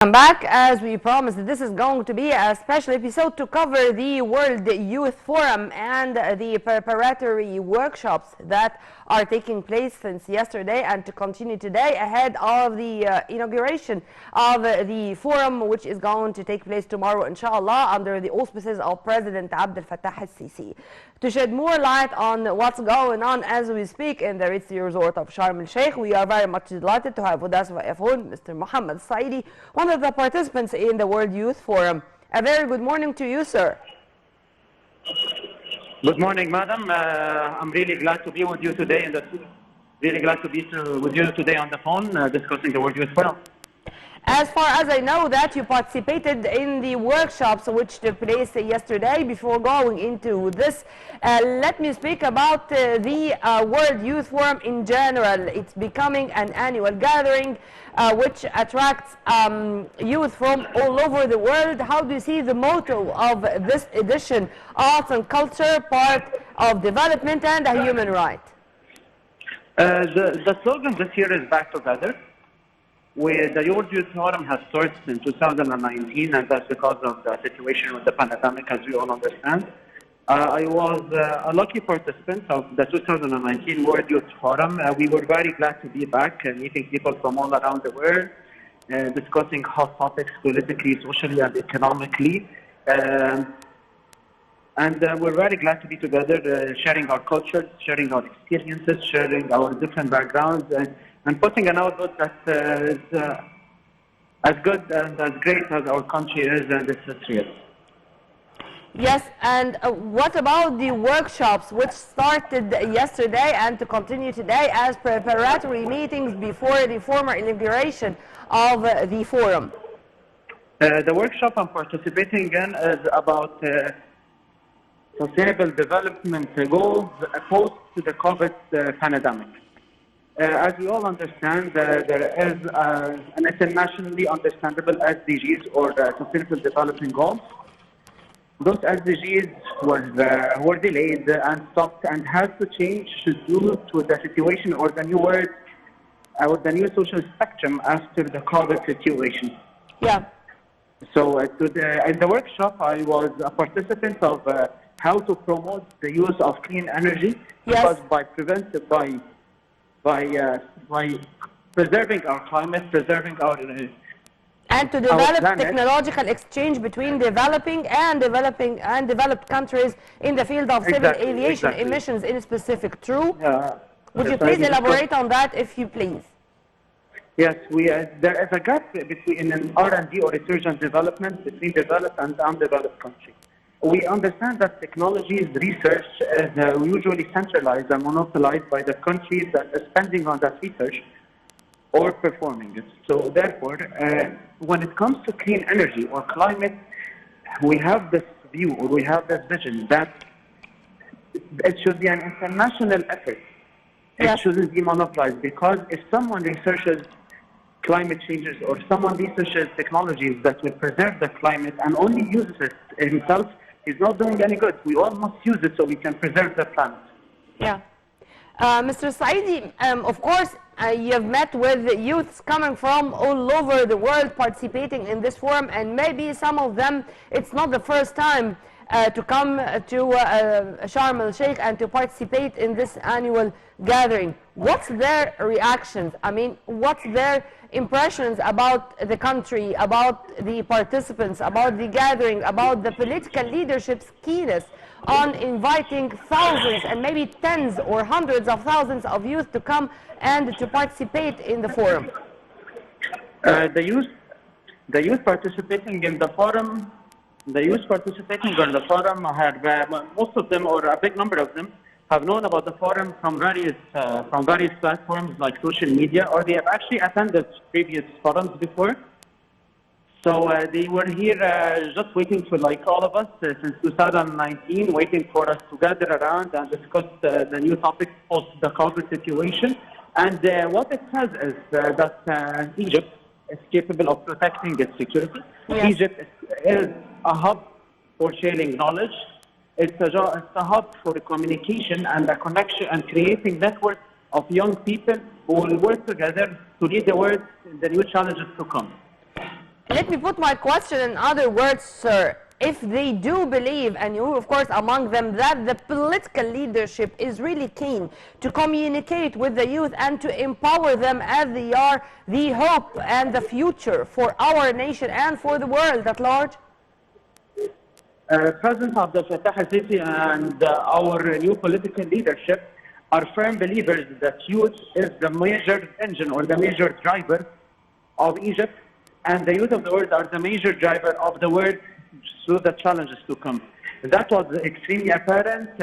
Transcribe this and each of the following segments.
I'm back. As we promised, this is going to be a special episode to cover the World Youth Forum and the preparatory workshops that are taking place since yesterday and to continue today ahead of the inauguration of the forum, which is going to take place tomorrow, inshallah, under the auspices of President Abdel Fattah al-Sisi. To shed more light on what's going on as we speak in the Ritzy Resort of Sharm el-Sheikh, we are very much delighted to have with us via phone Mr. Mohamed Saedi, one of the participants in the World Youth Forum. A very good morning to you, sir. Good morning, madam. I'm really glad to be with you today, and really glad to be with you today on the phone discussing the World Youth Forum. As far as I know that you participated in the workshops which took place yesterday, before going into this, let me speak about the World Youth Forum in general. It's becoming an annual gathering which attracts youth from all over the world. How do you see the motto of this edition? Arts and culture, part of development and a human right. The slogan this year is Back Together. The World Youth Forum has started in 2019, and that's because of the situation with the pandemic, as we all understand. I was a lucky participant of the 2019 World Youth Forum. We were very glad to be back and meeting people from all around the world, discussing hot topics politically, socially, and economically. And we're very glad to be together, sharing our cultures, sharing our experiences, sharing our different backgrounds, and putting an output that is as good and as great as our country is and its history is. Yes, and what about the workshops which started yesterday and to continue today as preparatory meetings before the formal inauguration of the forum? The workshop I'm participating in is about sustainable development goals post to the COVID pandemic. As we all understand, there is an internationally understandable SDGs, or Sustainable Development Goals. Those SDGs were delayed and stopped and had to change due to the situation or the new world, or the new social spectrum after the COVID situation. Yeah. So in the workshop, I was a participant of how to promote the use of clean energy, yes, because by preserving our climate, preserving our and to develop technological exchange between developing and developed countries in the field of civil aviation emissions in specific. True? Would you please elaborate on that, if you please? Yes, there is a gap between an R&D or research and development between developed and undeveloped countries. We understand that technologies research is usually centralized and monopolized by the countries that are spending on that research or performing it. So therefore, when it comes to clean energy or climate, we have this view, or we have this vision that it should be an international effort. It shouldn't be monopolized, because if someone researches climate changes or someone researches technologies that will preserve the climate and only uses it himself, is not doing any good. We all must use it so we can preserve the planet. Yeah. Mr. Saedi, of course, you have met with youths coming from all over the world participating in this forum, and maybe some of them, it's not the first time to come to Sharm el-Sheikh and to participate in this annual gathering. What's their reactions? I mean, what's their impressions about the country, about the participants, about the gathering, about the political leadership's keenness on inviting thousands and maybe tens or hundreds of thousands of youth to come and to participate in the forum? The youth participating in the forum, have most of them, or a big number of them, have known about the forum from various platforms like social media, or they have actually attended previous forums before. So they were here just waiting for, like all of us, since 2019, waiting for us to gather around and discuss the new topics post the COVID situation. And what it says is that Egypt is capable of protecting its security. Yes. Egypt is a hub for sharing knowledge. It's a hub for communication and a connection and creating networks of young people who will work together to lead the world in the new challenges to come. Let me put my question in other words, sir. If they do believe, and you of course among them, that the political leadership is really keen to communicate with the youth and to empower them as they are the hope and the future for our nation and for the world at large? President Abdel Fattah al-Sisi and our new political leadership are firm believers that youth is the major engine or the major driver of Egypt, and the youth of the world are the major driver of the world through the challenges to come. That was extremely apparent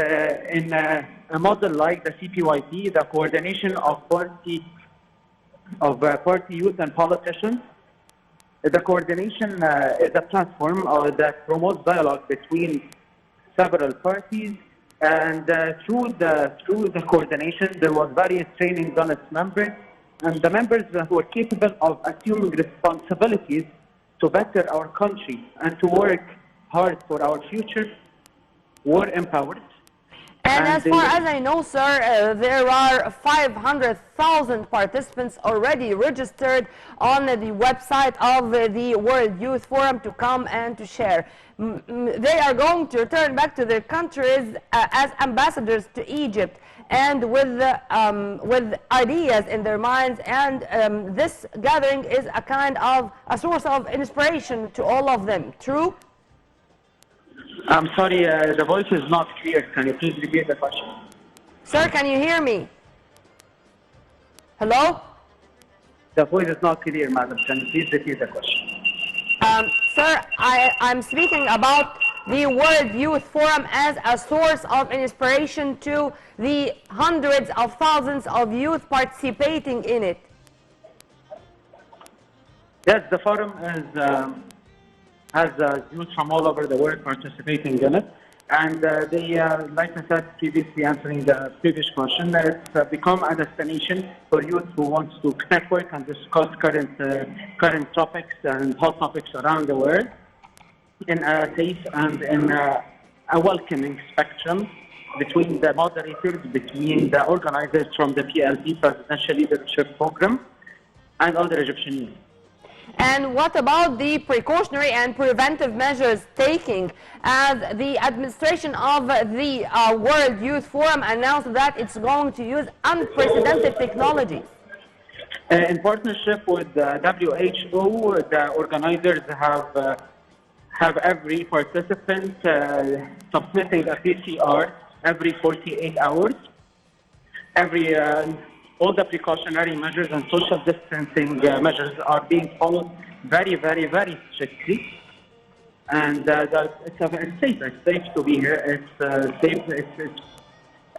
in a model like the CPYP, the coordination of party youth and politicians. The coordination is a platform that promotes dialogue between several parties, and through the coordination, there was various training on its members, and the members who were capable of assuming responsibilities to better our country and to work hard for our future were empowered. And as far as I know, sir, there are 500,000 participants already registered on the website of the World Youth Forum to come and to share. They are going to return back to their countries as ambassadors to Egypt, and with ideas in their minds, and this gathering is a kind of a source of inspiration to all of them. True? I'm sorry, the voice is not clear. Can you please repeat the question? Sir, can you hear me? Hello? The voice is not clear, madam. Can you please repeat the question? Sir, I'm speaking about the World Youth Forum as a source of inspiration to the hundreds of thousands of youth participating in it. Yes, the forum has youth from all over the world participating in it. And like I said previously, answering the previous question, it's become a destination for youth who wants to network and discuss current topics and hot topics around the world in a safe and in a welcoming spectrum between the moderators, between the organizers from the PLP, Presidential Leadership Program, and all the Egyptian youth. And what about the precautionary and preventive measures taking, as the administration of the World Youth Forum announced that it's going to use unprecedented technologies? In partnership with the WHO, the organizers have every participant submitting a PCR every 48 hours. All the precautionary measures and social distancing measures are being followed very, very, very strictly. And it's safe. It's safe to be here. It's safe.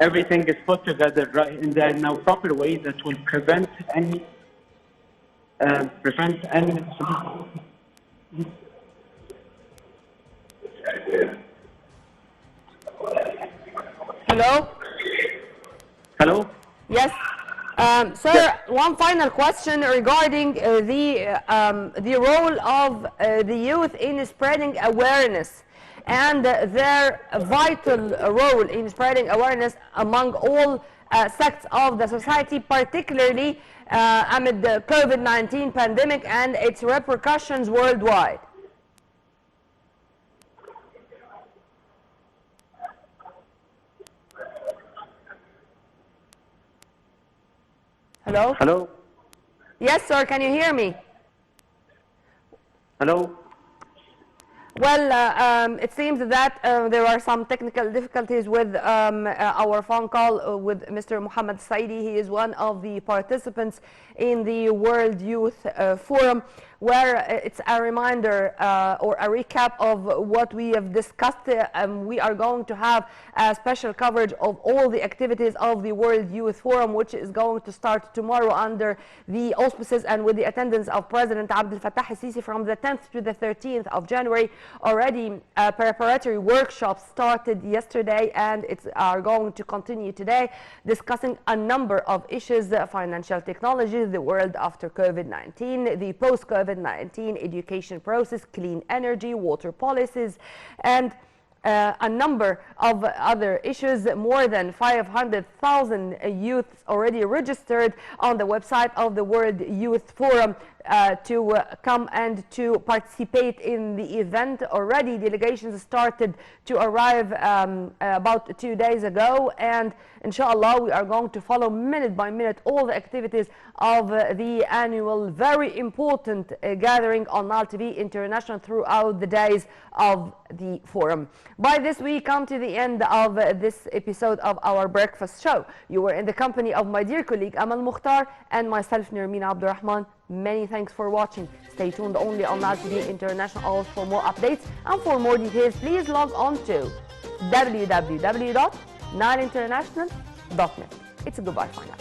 Everything is put together in the proper way that will prevent any. Hello? Hello? Yes. Sir, yes. One final question regarding the role of the youth in spreading awareness and their vital role in spreading awareness among all sects of the society, particularly amid the COVID-19 pandemic and its repercussions worldwide. Hello? Hello? Yes, sir, can you hear me? Hello? Well, it seems that there are some technical difficulties with our phone call with Mr. Mohamed Saedi. He is one of the participants in the World Youth Forum, where it's a reminder or a recap of what we have discussed. We are going to have a special coverage of all the activities of the World Youth Forum, which is going to start tomorrow under the auspices and with the attendance of President Abdel Fattah al-Sisi from the 10th to the 13th of January. Already preparatory workshops started yesterday, and are going to continue today, discussing a number of issues: financial technology, the world after COVID-19, the post-COVID-19 education process, clean energy, water policies, and a number of other issues. More than 500,000 youths already registered on the website of the World Youth Forum to come and to participate in the event. Already delegations started to arrive about 2 days ago, and inshallah we are going to follow minute by minute all the activities of the annual very important gathering on Nile TV International throughout the days of the forum. By this we come to the end of this episode of our breakfast show. You were in the company of my dear colleague Amal Mukhtar and myself Nermeen Abdurrahman. Many thanks for watching. Stay tuned only on Nile TV International for more updates, and for more details please log on to www.nileinternational.net. It's a goodbye for now.